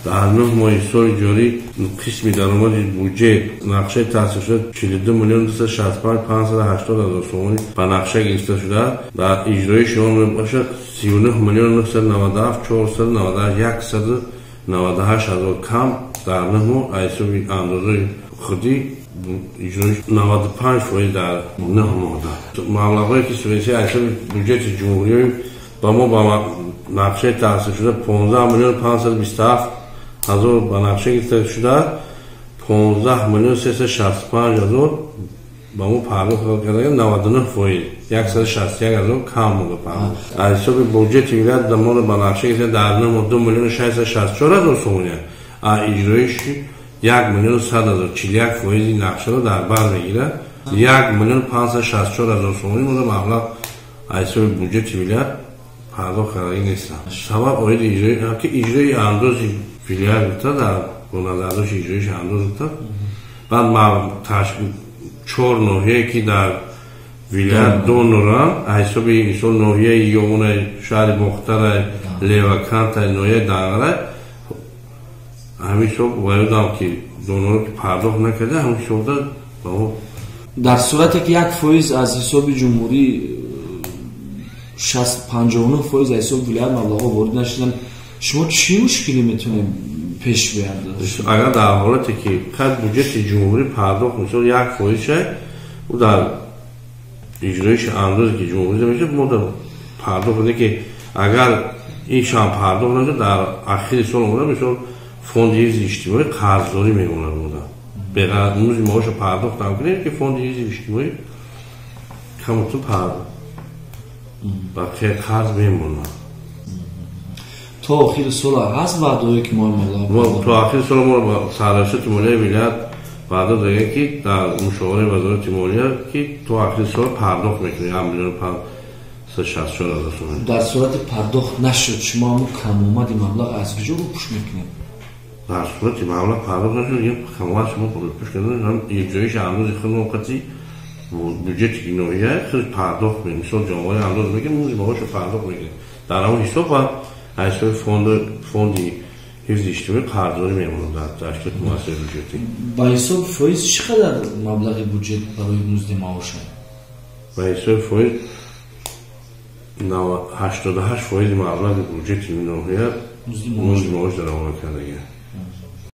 در 9 ماه سال جاری قسمی درآمد بودجه نقشه تصویب شده 42,265,580,000 تومان به نقشه گرفته شده. در اجرای شما باشه 39,999,498 کم در 9 ماه حساب اندازه خودی اجرای 95% در 9 ماه دارد. مبلغی که سوئیسی حساب بودجه جمهوری با ما با نقشه تصویب شده 15,527,000 با نقشه گرفته شده 15,365,000 با ما پرداخت کرده 99% 161,000 کم بوده پرداخت. از حساب بودجه ولایت ما با نقشه گرفته در 9 ماه 2,664,000 تومان اجرایش 1,100,000 41% نقشه رو در بر میگیره 1,564,000 تومان مبلغ از حساب بودجه ولایت پرداخت کرده نیست. سبب آید اجرای که اجرای اندازی ولایت بوده در بنادرداش اجرایش انداز بوده. بعد ما تشکیل 4 ناحیه که در ولایت 2 نوران حساب ایسال ناحیه یومون شهر مختار لیوکانت ناحیه دنگره همین صبح وارد هم که 2 نوران که پرداخت نکرده همین صبح داد. در صورتی که 1% از حساب جمهوری 59% حساب ولایت مبلغ وارد نشدن، شما چی مشکلی میتونه پیش بیاد؟ اگر در حالتی که خود بودجه جمهوری پرداخت میشه 1% شه و در اجرایش اندازی که جمهوری میشه ما در پرداخت بده که اگر ایشان پرداخت نشه در اخیر سال اومده میشه فوند حفظ اجتماعی قرضداری میمونه بوده به قدر معاش پرداخت نکنه که فوند حفظ اجتماعی کمتون پرداخت بقیه قرض میمونه. تا آخر سال هست وعده که ما مبلغ تا آخر سال ما با سررشته مالی ولایت وعده داره که در مشاوره وزارت مالیه که تا آخر سال پرداخت میکنه 1,564,000 تومان. در صورت پرداخت نشد شما هم کم اومد مبلغ از کجا رو پوش میکنید؟ در صورت مبلغ پرداخت نشد یه کم اومد شما پوش کنید هم اجرایش اندازی خیلی موقتی بودجه ناحیه خیلی پرداخت میکنه. مثلا جامعه انداز میگه موزی باهاش پرداخت میکنه در اون حساب و حساب فوندی حفظ اجتماعی قرضداری میمونه در تشکیل مؤسسه بودجه‌ای. با حساب فایز چقدر مبلغ بودجه برای مزد معاش؟ با حساب فایز 88% مبلغ بودجه ناحیه مزد معاش در آمده کرده.